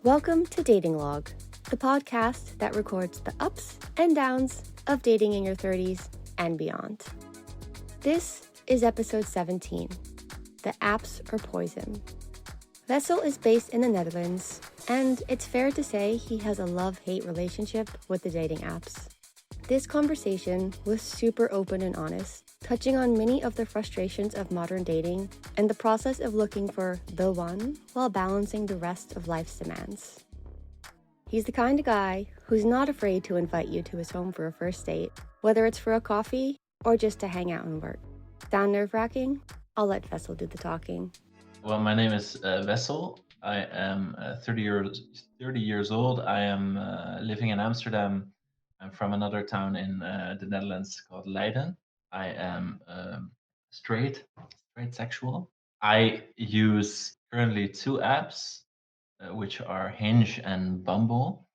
Welcome to Dating Log, the podcast that records the ups and downs of dating in your 30s and beyond. This is episode 17, The Apps Are Poison. Wessel is based in the Netherlands, and it's fair to say he has a love-hate relationship with the dating apps. This conversation was super open and honest, touching on many of the frustrations of modern dating and the process of looking for the one while balancing the rest of life's demands. He's the kind of guy who's not afraid to invite you to his home for a first date, whether it's for a coffee or just to hang out and work. Sound nerve-wracking? I'll let Wessel do the talking. Well, my name is Wessel. I am 30 years old. I am living in Amsterdam. I'm from another town in the Netherlands called Leiden. I am straight sexual. I use currently two apps, which are Hinge and Bumble.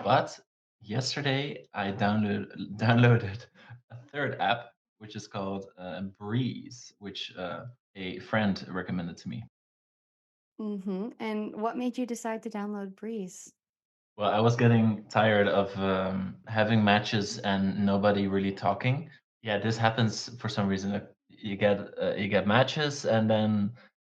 But yesterday I downloaded a third app, which is called Breeze, which a friend recommended to me. And what made you decide to download Breeze? Well, I was getting tired of having matches and nobody really talking. Yeah, this happens for some reason. You get matches, and then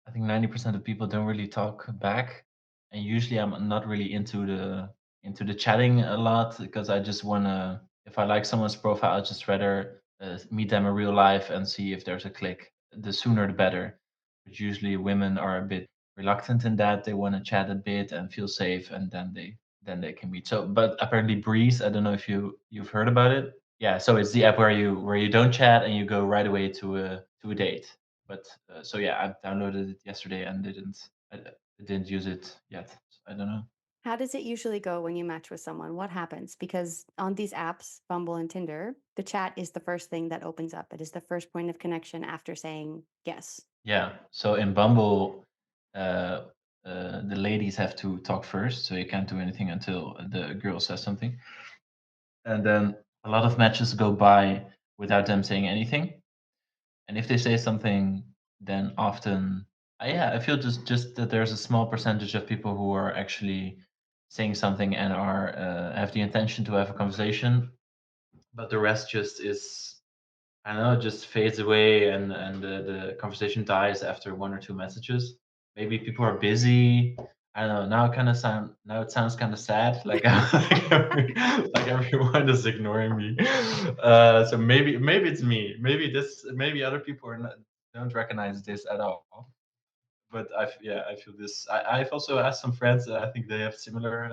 I think 90% of people don't really talk back. And usually, I'm not really into the chatting a lot because I just wanna. If I like someone's profile, I'd just rather meet them in real life and see if there's a click. The sooner the better. But usually, women are a bit reluctant in that. They want to chat a bit and feel safe, and then they can meet. So, but apparently Breeze, I don't know if you've heard about it. Yeah, so it's the app where you don't chat and you go right away to a date. But so yeah, I downloaded it yesterday and I didn't use it yet. I don't know. How does it usually go when you match with someone? What happens? Because on these apps, Bumble and Tinder, the chat is the first thing that opens up. It is the first point of connection after saying yes. Yeah. So in Bumble, uh, the ladies have to talk first, so you can't do anything until the girl says something. And then a lot of matches go by without them saying anything. And if they say something, then often, yeah, I feel just that there's a small percentage of people who are actually saying something and are have the intention to have a conversation, but the rest just is, I don't know, just fades away, and the conversation dies after one or two messages. Maybe people are busy. I don't know. Now it sounds kind of sad, like like everyone is ignoring me. So maybe it's me. Maybe other people don't recognize this at all. But I feel this. I've also asked some friends. I think they have similar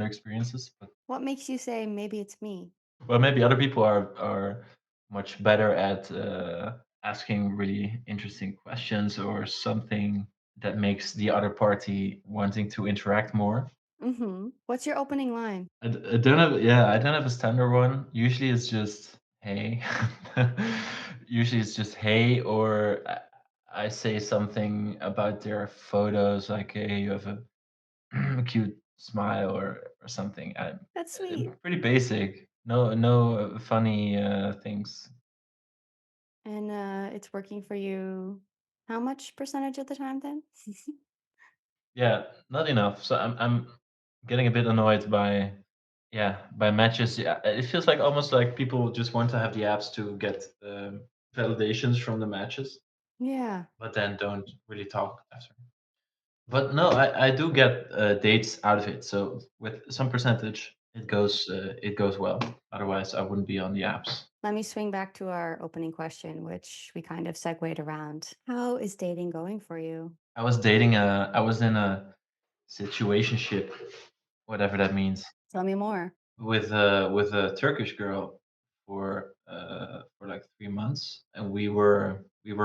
experiences. But What makes you say maybe it's me? well, maybe other people are much better at asking really interesting questions or something that makes the other party wanting to interact more. What's your opening line? I don't have, yeah, I don't have a standard one. Usually it's just hey. Usually it's just hey, or I say something about their photos, like hey, you have a cute smile, or something. That's sweet. Pretty basic. No funny things. And it's working for you how much percentage of the time then? Yeah, not enough. So I'm getting a bit annoyed by matches. Yeah, it feels like almost like people just want to have the apps to get validations from the matches, Yeah. but then don't really talk after. But no, I do get dates out of it. So with some percentage, it goes well. Otherwise, I wouldn't be on the apps. Let me swing back to our opening question, which we kind of segued around. How is dating going for you? I was in a situationship, whatever that means, Tell me more. with a Turkish girl for like 3 months, and we were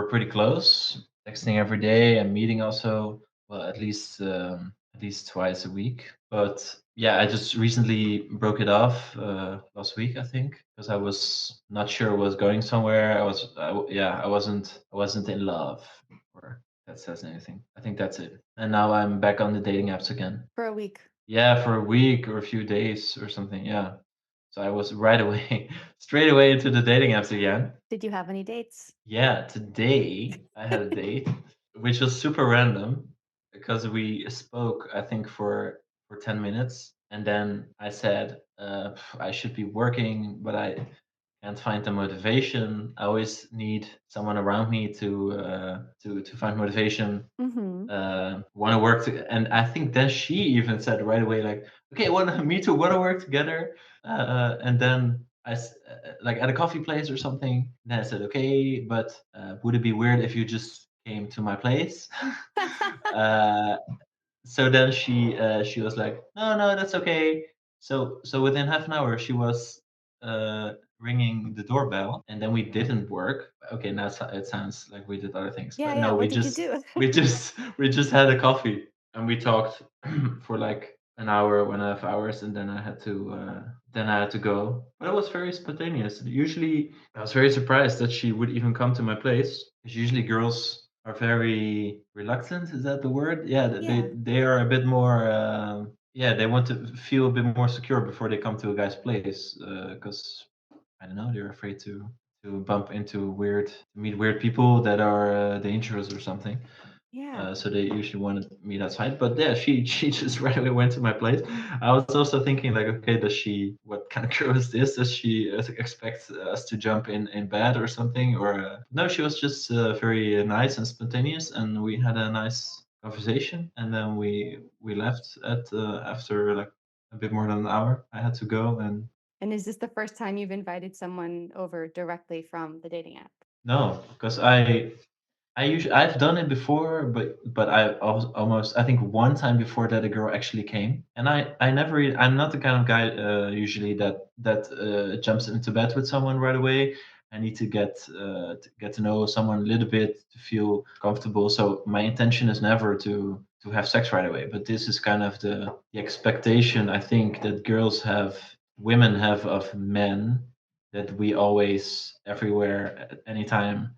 pretty close, texting every day and meeting also. Well, at least twice a week. But yeah, I just recently broke it off last week, I think, because I was not sure it was going somewhere. Yeah, I wasn't in love, or that says anything. I think that's it. And now I'm back on the dating apps again. For a week. Yeah, for a week or a few days or something. Yeah. So I was right away, straight away into the dating apps again. Did you have any dates? Yeah, today I had a date, which was super random. because we spoke, I think, for 10 minutes, and then I said I should be working, but I can't find the motivation. I always need someone around me to find motivation, Mm-hmm. want to work and I think then she even said right away like, okay, want me too, want to work together. And then like at a coffee place or something, then I said, okay, but would it be weird if you just came to my place? uh, so then she was like, no, no, that's okay. So within half an hour she was ringing the doorbell, and then we didn't work. Okay, now it sounds like we did other things, Yeah, but yeah. no, What did you do? we just had a coffee and we talked for like an hour, 1.5 hours, and then I had to go. But it was very spontaneous. Usually I was very surprised that she would even come to my place, because usually girls are very reluctant. Is that the word? Yeah, Yeah. they are a bit more. Yeah, they want to feel a bit more secure before they come to a guy's place, because I don't know, they're afraid to bump into meet weird people that are dangerous or something. Yeah. So they usually want to meet outside. But yeah, she just right away went to my place. I was also thinking like, okay, what kind of girl is this? Does she expect us to jump in bed or something? Or no, she was just very nice and spontaneous, and we had a nice conversation. And then we left at after like a bit more than an hour. I had to go, and And is this the first time you've invited someone over directly from the dating app? no, because I've done it before, but almost I think one time before that a girl actually came, and I never I'm not the kind of guy usually that jumps into bed with someone right away. I need to get to know someone a little bit to feel comfortable. So my intention is never to have sex right away, but this is kind of the expectation I think that women have of men, that we always, everywhere, at any time,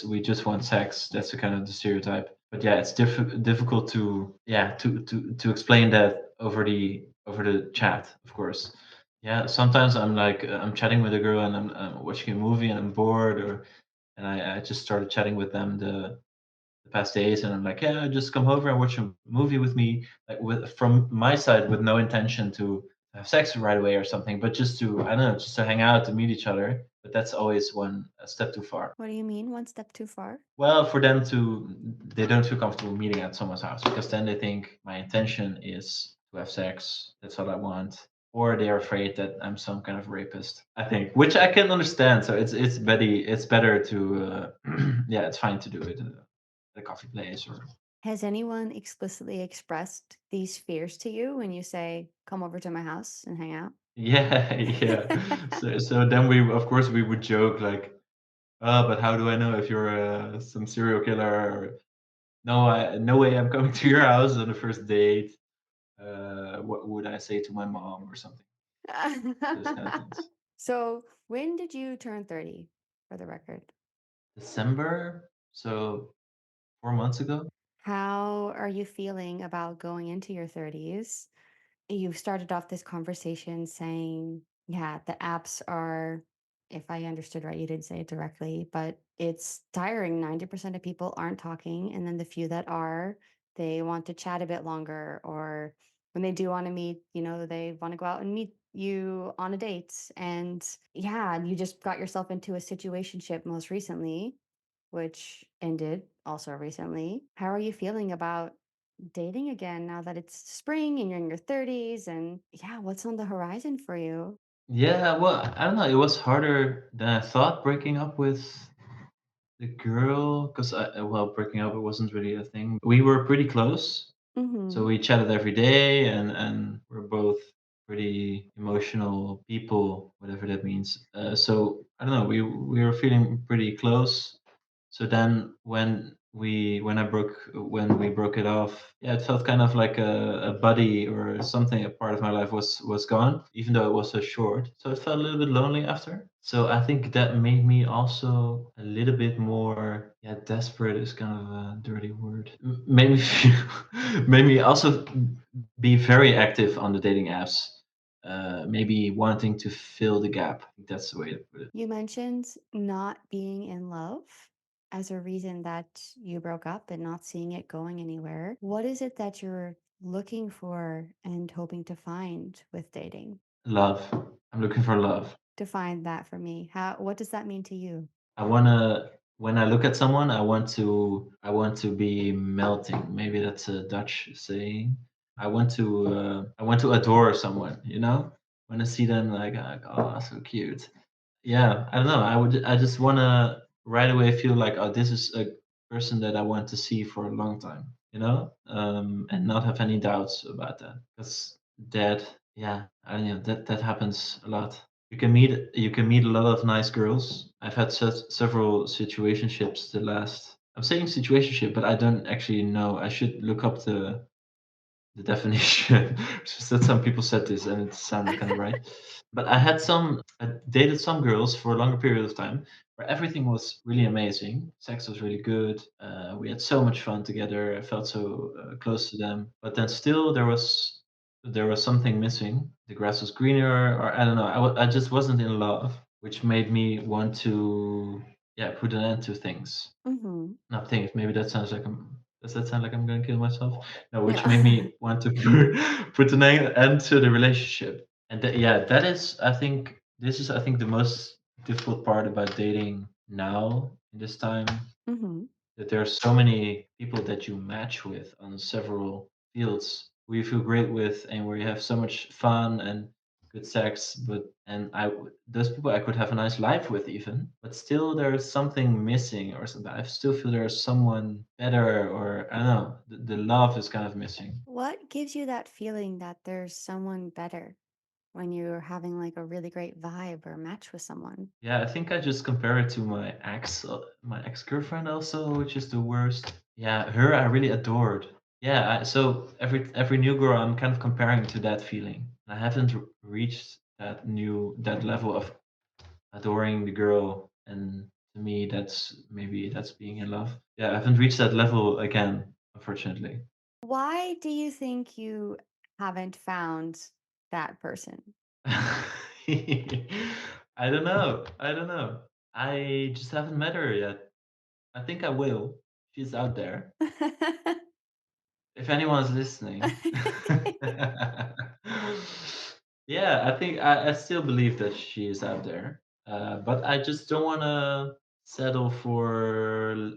we just want sex. That's the kind of the stereotype. But yeah, it's difficult to to explain that over the chat, of course. Yeah, sometimes I'm like I'm chatting with a girl and I'm watching a movie and I'm bored, or and I just started chatting with them the past days, and I'm like, yeah, just come over and watch a movie with me, like with from my side, with no intention to have sex right away or something, but just to, I don't know, just to hang out, to meet each other. But that's always one a step too far. What do you mean? One step too far? Well, for them to, they don't feel comfortable meeting at someone's house, because then they think my intention is to have sex. That's what I want. Or they're afraid that I'm some kind of rapist. I think, which I can understand. So it's better to yeah, it's fine to do it at a coffee place or. Has anyone explicitly expressed these fears to you when you say, come over to my house and hang out? Yeah, yeah. So then we, of course, we would joke like, "Oh, but how do I know if you're some serial killer?" Or, "No, no way, I'm coming to your house on the first date. What would I say to my mom or something?" Those kind of things. So, when did you turn 30, for the record? December, so 4 months ago. How are you feeling about going into your 30s? You started off this conversation saying, yeah, the apps are, if I understood right, you didn't say it directly, but it's tiring. 90% of people aren't talking. And then the few that are, they want to chat a bit longer. Or when they do want to meet, they want to go out and meet you on a date. And yeah, you just got yourself into a situationship most recently, which ended also recently. How are you feeling about dating again now that it's spring and you're in your 30s? And yeah, what's on the horizon for you? Yeah, well, I don't know. It was harder than I thought breaking up with the girl, because well, breaking up, it wasn't really a thing. We were pretty close. So Mm-hmm. we chatted every day, and we're both pretty emotional people, whatever that means. So I don't know, we were feeling pretty close. So then when we broke it off, yeah, it felt kind of like a buddy or something. A part of my life was gone, even though it was so short. So it felt a little bit lonely after. So I think that made me also a little bit more, yeah, desperate is kind of a dirty word. Made me feel, made me also be very active on the dating apps. Maybe wanting to fill the gap. I think that's the way to put it. You mentioned not being in love. as a reason that you broke up and not seeing it going anywhere. What is it that you're looking for and hoping to find with dating? Love. I'm looking for love. Define that for me. What does that mean to you? I wanna when I look at someone, I want to be melting. Maybe that's a Dutch saying. I want to adore someone, you know? When I see them like oh so cute. Yeah, I don't know. I just wanna right away feel like, oh, this is a person that I want to see for a long time, you know? And not have any doubts about that. Because that, yeah, I don't know, that happens a lot. You can meet a lot of nice girls. I've had several situationships the last. I'm saying situationship, but I don't actually know. I should look up the definition. It's just that some people said this and it sounded kind of right. But I dated some girls for a longer period of time where everything was really amazing. Sex was really good. We had so much fun together. I felt so close to them. But then still there was something missing. The grass was greener, or I don't know. I just wasn't in love, which made me want to yeah put an end to things. Mm-hmm. Not things. Maybe that sounds like I'm. Does that sound like I'm going to kill myself? No, which made Yeah. me want to put an end to the relationship. And yeah, that is. I think this is. I think the most difficult part about dating now in this time, Mm-hmm. that there are so many people that you match with on several fields who you feel great with and where you have so much fun and good sex. But and those people I could have a nice life with even, but still there's something missing or something. I still feel there's someone better, or I don't know, the love is kind of missing. What gives you that feeling that there's someone better when you're having like a really great vibe or match with someone? Yeah, I think I just compare it to my ex girlfriend also, which is the worst. Yeah, her I really adored. Yeah, so every new girl I'm kind of comparing to that feeling. I haven't reached that level of adoring the girl, and to me that's being in love. Yeah, I haven't reached that level again, unfortunately. Why do you think you haven't found that person? I don't know. I don't know. I just haven't met her yet. I think I will. She's out there. If anyone's listening. Yeah, I think I still believe that she is out there. But I just don't want to settle for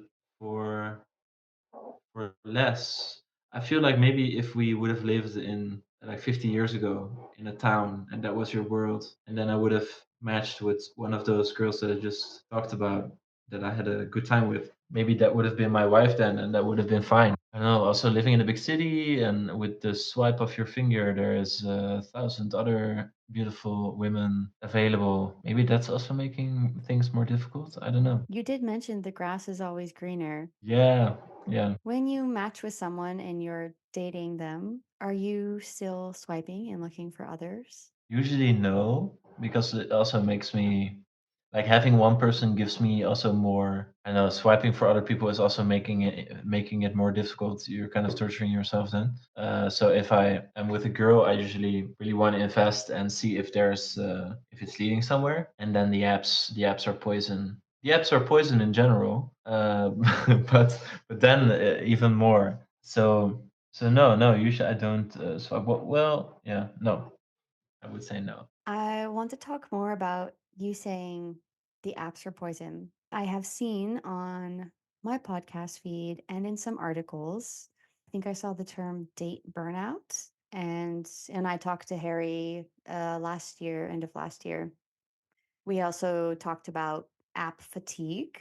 for less. I feel like maybe if we would have lived in like 50 years ago in a town and that was your world, and then I would have matched with one of those girls that I just talked about that I had a good time with, maybe that would have been my wife then and that would have been fine. I don't know. Also, living in a big city and with the swipe of your finger, there is 1,000 other beautiful women available. Maybe that's also making things more difficult. I don't know. You did mention the grass is always greener. Yeah, yeah. When you match with someone and you're dating them, are you still swiping and looking for others? Usually no, because it also makes me like having one person gives me also more. I know swiping for other people is also making it more difficult. You're kind of torturing yourself then. So if I am with a girl, I usually really want to invest and see if there's if it's leading somewhere. And then the apps are poison. The apps are poison in general, but then even more. So no, usually I don't swipe. Well, yeah, no, I would say no. I want to talk more about you saying the apps are poison. I have seen on my podcast feed and in some articles, I think I saw the term date burnout. And I talked to Harry last year, end of last year. We also talked about app fatigue.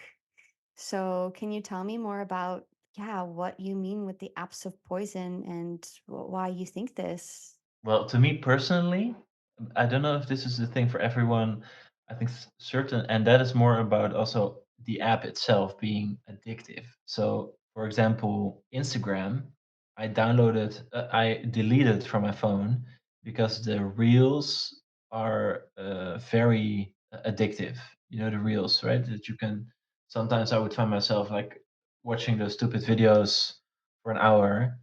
So can you tell me more about yeah, what you mean with the apps of poison and why you think this? Well, to me personally, I don't know if this is the thing for everyone. I think certain, and that is more about also the app itself being addictive. So, for example, Instagram, I deleted from my phone because the reels are very addictive. You know the reels, right? That you can. Sometimes I would find myself like watching those stupid videos for an hour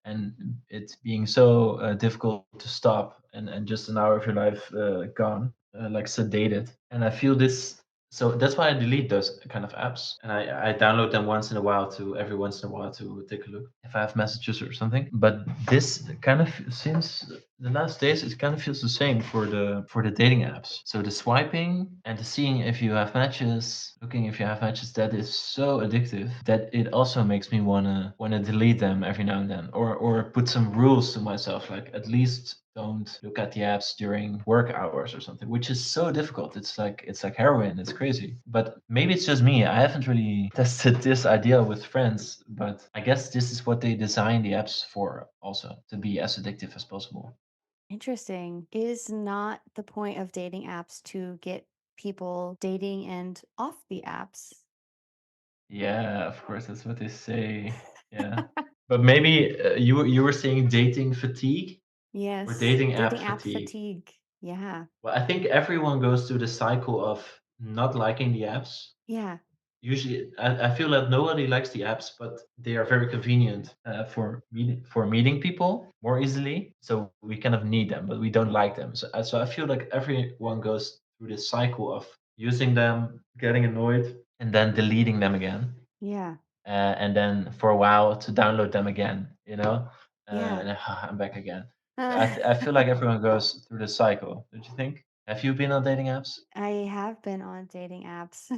and it's being so difficult to stop and just an hour of your life gone like sedated, and I feel this So that's why I delete those kind of apps, and I download them once in a while to every once in a while to take a look if I have messages or something. But this kind of since the last days, it kind of feels the same for the dating apps. So the swiping and the seeing if you have matches, looking if you have matches, that is so addictive that it also makes me wanna delete them every now and then, or put some rules to myself, like at least don't look at the apps during work hours or something, which is so difficult. It's like heroin. It's crazy. But maybe it's just me. I haven't really tested this idea with friends, but I guess this is what they design the apps for, also to be as addictive as possible. Interesting. Is not the point of dating apps to get people dating and off the apps? Yeah, of course, that's what they say. Yeah, but maybe you were saying dating fatigue or Yes, dating app dating app fatigue. fatigue. Yeah. Well, I think everyone goes through the cycle of not liking the apps. Yeah. Usually, I feel that nobody likes the apps, but they are very convenient for meeting people more easily. So we kind of need them, but we don't like them. So I feel like everyone goes through this cycle of using them, getting annoyed, and then deleting them again, Yeah. and then for a while to download them again. Yeah. And then, I'm back again. So I feel like everyone goes through this cycle. Don't you think? Have you been on dating apps? I have been on dating apps.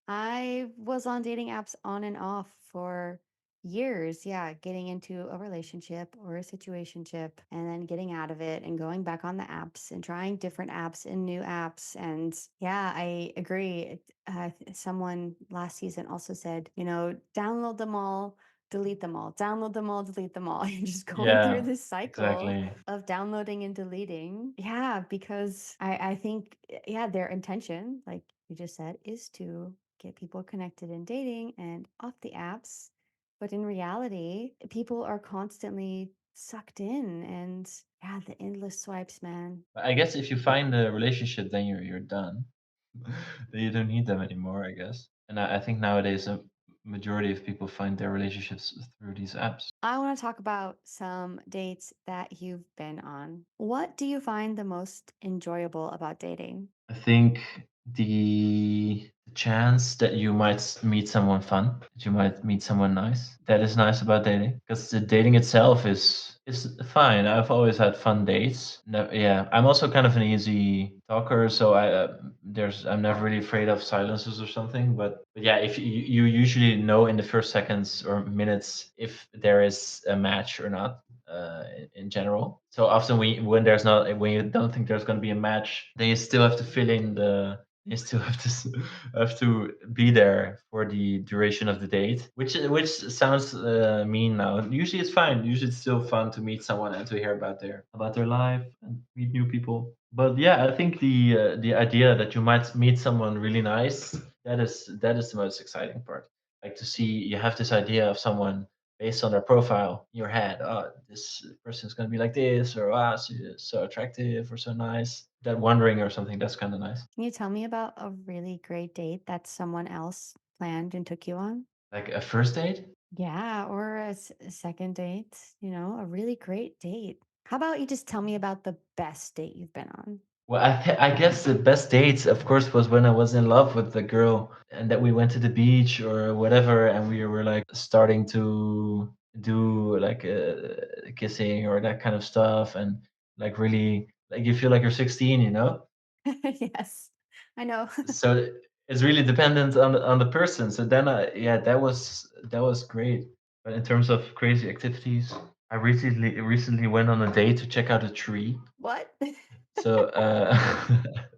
I was on dating apps on and off for years. Yeah, getting into a relationship or a situationship and then getting out of it and going back on the apps and trying different apps and new apps. And yeah, I agree. Someone last season also said, download them all, delete them all, download them all, delete them all. You're just going through Yeah, this cycle exactly. of downloading and deleting. Yeah, because I think, yeah, their intention, like you just said, is to get people connected in dating and off the apps. But in reality, people are constantly sucked in and yeah, the endless swipes, man. I guess if you find a relationship, then you're done. Then you don't need them anymore, I guess. And I think nowadays a majority of people find their relationships through these apps. I want to talk about some dates that you've been on. What do you find the most enjoyable about dating? I think the chance that you might meet someone fun, that you might meet someone nice, that is nice about dating. Because the dating itself is fine. I've always had fun dates. No, yeah, I'm also kind of an easy talker, so I'm never really afraid of silences or something. But yeah, if you usually know in the first seconds or minutes if there is a match or not, in general. So often when you don't think there's going to be a match, then you still have to fill in the you still have to have to be there for the duration of the date, which sounds mean now. Usually it's fine. Usually it's still fun to meet someone and to hear about their life and meet new people. But yeah, I think the idea that you might meet someone really nice, that is the most exciting part. Like to see you have this idea of someone based on their profile in your head. Oh, this person is going to be like this, or she's so attractive or so nice. That wondering or something, that's kind of nice. Can you tell me about a really great date that someone else planned and took you on? Like a first date. Yeah, or a second date, a really great date. How about you just tell me about the best date you've been on? Well, I guess the best dates, of course, was when I was in love with the girl and that we went to the beach or whatever, and we were like starting to do like kissing or that kind of stuff, and like really like you feel like you're 16. Yes, I know. So it's really dependent on the person. So then yeah, that was great. But in terms of crazy activities, I recently went on a date to check out a tree. What? So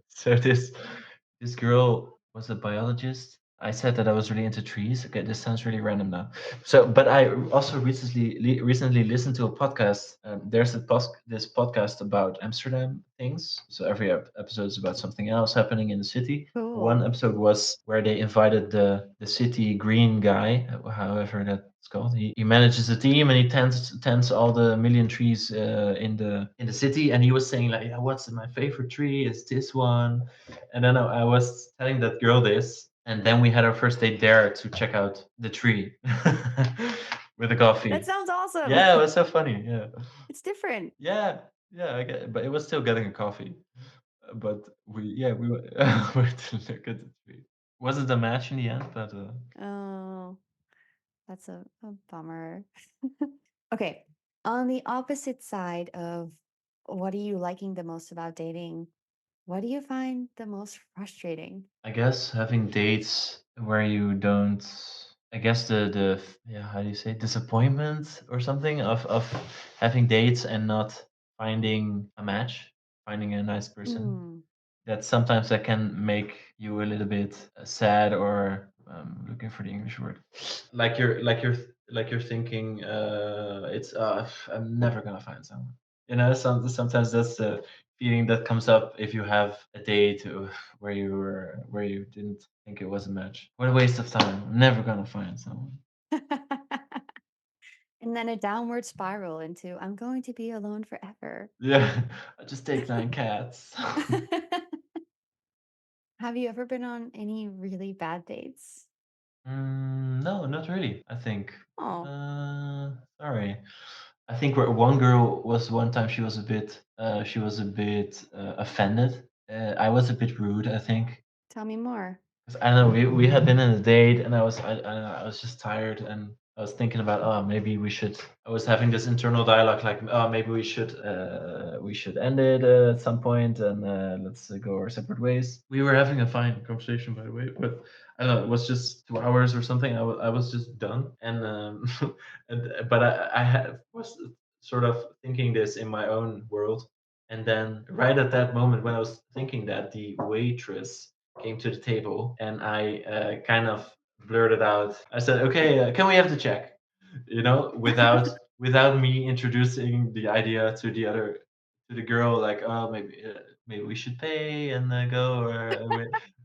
so this girl was a biologist. I said that I was really into trees. Okay, this sounds really random now. So, but I also recently listened to a podcast. There's this podcast about Amsterdam things. So every episode is about something else happening in the city. One Cool. episode was where they invited the city green guy, however that's called. He manages a team and he tends all the million trees in the city. And he was saying like, yeah, what's my favorite tree? Is this one? And then I was telling that girl this, and then we had our first date there to check out the tree with a That coffee. sounds awesome. Yeah, it was so funny. Yeah, It's different. yeah, yeah. But it was still getting a coffee. but we went to look at the tree. Wasn't a match in the end, but Oh, that's a bummer. Okay. On the opposite side of what are you liking the most about dating? What do you find the most frustrating? I guess having dates where you don't. I guess yeah, how do you say, disappointment or something of having dates and not finding a match, finding a nice person. Mm. That sometimes that can make you a little bit sad, or looking for the English word, like you're thinking, it's I'm never gonna find someone. Sometimes that's the feeling that comes up if you have a date where you didn't think it was a match. What a waste of time! I'm never gonna find someone. And then a downward spiral into I'm going to be alone forever. Yeah, I just take 9 cats. Have you ever been on any really bad dates? No, not really. I think. Oh, Sorry. I think one girl was one time she was a bit offended. I was a bit rude, I think. tell me more. 'Cause I don't know, we had been in a date, and I don't know, I was just tired, and I was thinking about, oh, maybe we should. I was having this internal dialogue like, oh, maybe we should end it at some point, and let's go our separate ways. We were having a fine conversation, by the way, but I don't know, it was just 2 hours or something. I was just done, and but was sort of thinking this in my own world, and then right at that moment when I was thinking that, the waitress came to the table, and I kind of blurted out. I said, "Okay, can we have the check?" Without me introducing the idea to the girl, like, "Oh, maybe we should pay and go."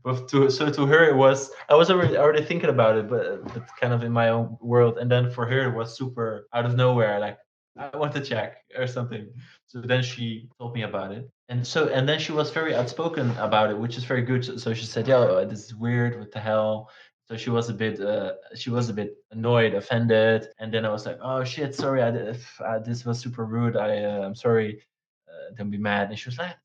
But to her it was, I was already thinking about it, but kind of in my own world, and then for her it was super out of nowhere, like, I want to check or something. So then she told me about it, and then she was very outspoken about it, which is very good. So she said, "Yo, this is weird. What the hell?" So she was a bit annoyed, offended, and then I was like, "Oh shit, sorry, this was super rude. I'm sorry. Don't be mad." And she was like,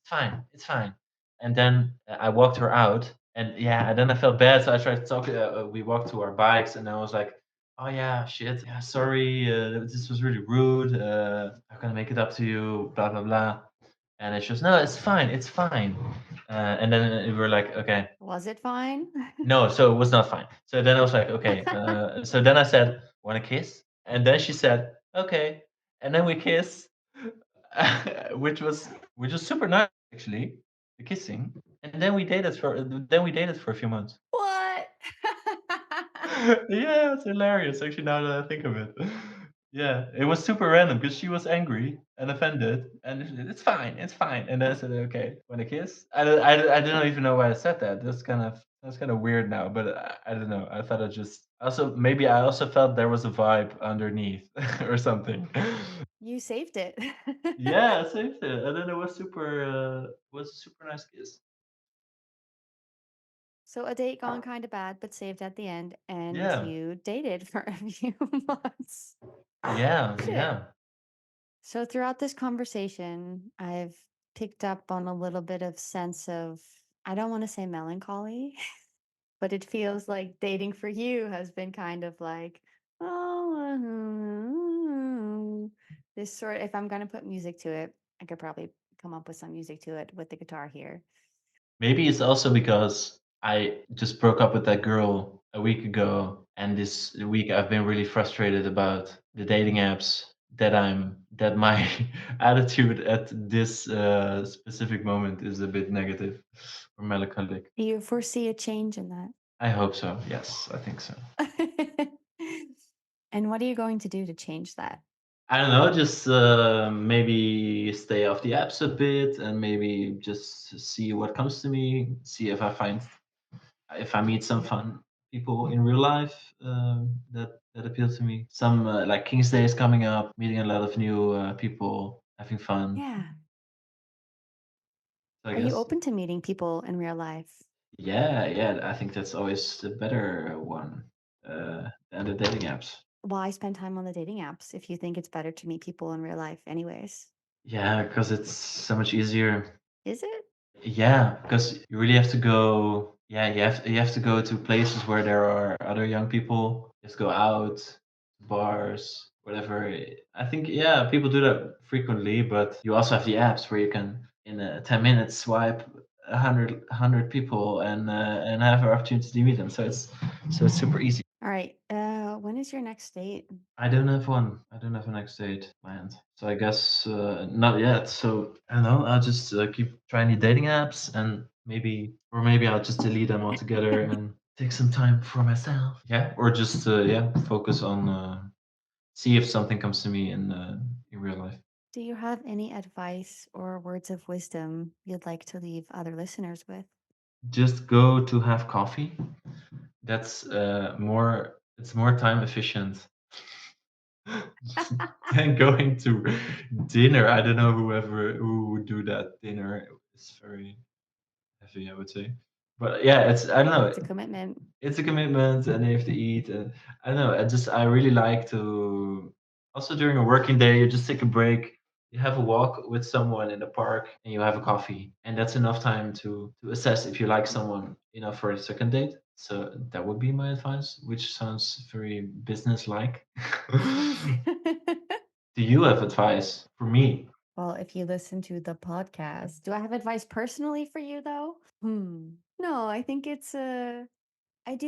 it's fine." And then I walked her out, and yeah, and then I felt bad, so I tried to talk. We walked to our bikes, and I was like, "Oh yeah, shit. Yeah, sorry. This was really rude. I'm gonna make it up to you. Blah blah blah." And it's just, "No, it's fine. It's fine." And then we were like, "Okay." Was it fine? No, so it was not fine. So then I was like, "Okay." So then I said, "Want to kiss?" And then she said, "Okay." And then we kissed, which was super nice, actually, the kissing. And then we dated for a few months. What? Yeah, it's hilarious actually, now that I think of it. Yeah, it was super random because she was angry and offended, and it's fine, it's fine. And then I said, "Okay, want a kiss?" I don't even know why I said that. That's kind of weird now, but I don't know. I thought I just also, maybe I also felt there was a vibe underneath or something. You saved it. Yeah, I saved it, and then it was a super nice kiss. So a date gone kind of bad, but saved at the end, and Yeah, you dated for a few months. yeah, Shit. yeah. So throughout this conversation, I've picked up on a little bit of sense of, I don't want to say melancholy, but it feels like dating for you has been kind of like, oh, this sort. If I'm gonna put music to it, I could probably come up with some music to it with the guitar here. Maybe it's also because I just broke up with that girl a week ago, and this week I've been really frustrated about the dating apps, that my attitude at this specific moment is a bit negative or melancholic. Do you foresee a change in that? I hope so. Yes, I think so. And what are you going to do to change that? I don't know, just maybe stay off the apps a bit, and maybe just see what comes to me, see if I meet some fun people in real life, that appeal to me. Some like King's Day is coming up, meeting a lot of new people, having fun. Yeah. So I Are you guess, open to meeting people in real life? yeah, yeah. I think that's always the better one than the dating apps. Why spend time on the dating apps if you think it's better to meet people in real life, anyways? Yeah, because it's so much easier. Is it? Yeah, because you really have to go. Yeah, you have to go to places where there are other young people. Just go out, bars, whatever. I think yeah, people do that frequently, but you also have the apps where you can in 10 minutes swipe 100 people and have an opportunity to meet them. So it's super easy. All right. When is your next date? I don't have one. I don't have a next date planned. So I guess not yet. So I don't know. I'll just keep trying the dating apps and maybe I'll just delete them altogether and take some time for myself. Yeah. Or just focus on see if something comes to me in real life. Do you have any advice or words of wisdom you'd like to leave other listeners with? Just go to have coffee. That's more. It's more time efficient than going to dinner. I don't know who would do that. Dinner is very heavy, I would say. But yeah, it's I don't It's a know. commitment. It's a commitment, and you have to eat. And I don't know. I really like to also during a working day, you just take a break. You have a walk with someone in the park, and you have a coffee, and that's enough time to assess if you like someone, for a second date. So that would be my advice, which sounds very business-like. Do you have advice for me? Well, if you listen to the podcast, do I have advice personally for you though? No, I do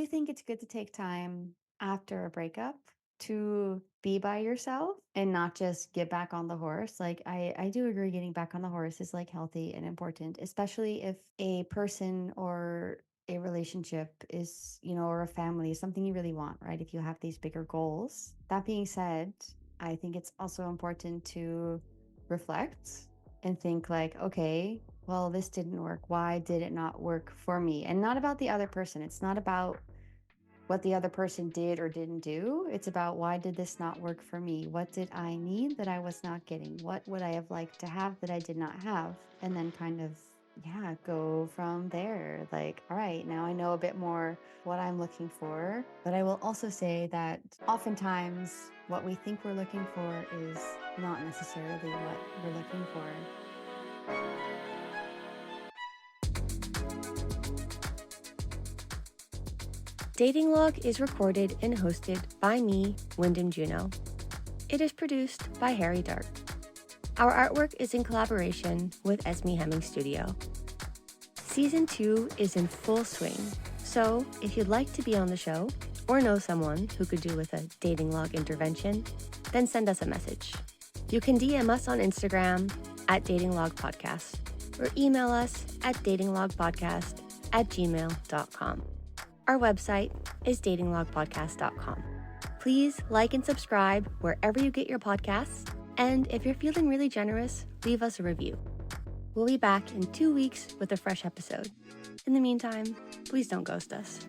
think it's good to take time after a breakup to be by yourself and not just get back on the horse. Like I do agree getting back on the horse is like healthy and important, especially if a person or a relationship is, or a family is something you really want, right? If you have these bigger goals. That being said, I think it's also important to reflect and think like, okay, well, this didn't work. Why did it not work for me? And not about the other person. It's not about what the other person did or didn't do. It's about why did this not work for me? What did I need that I was not getting? What would I have liked to have that I did not have? And then kind of, go from there. Like, all right, now I know a bit more what I'm looking for. But I will also say that oftentimes what we think we're looking for is not necessarily what we're looking for. Dating Log is recorded and hosted by me, Wyndham Juno. It is produced by Harry Dark. Our artwork is in collaboration with Esme Hemming Studio. Season 2 is in full swing, so if you'd like to be on the show or know someone who could do with a Dating Log intervention, then send us a message. You can DM us on Instagram at datinglogpodcast or email us at datinglogpodcast@gmail.com. Our website is datinglogpodcast.com. Please like and subscribe wherever you get your podcasts, and if you're feeling really generous, leave us a review. We'll be back in 2 weeks with a fresh episode. In the meantime, please don't ghost us.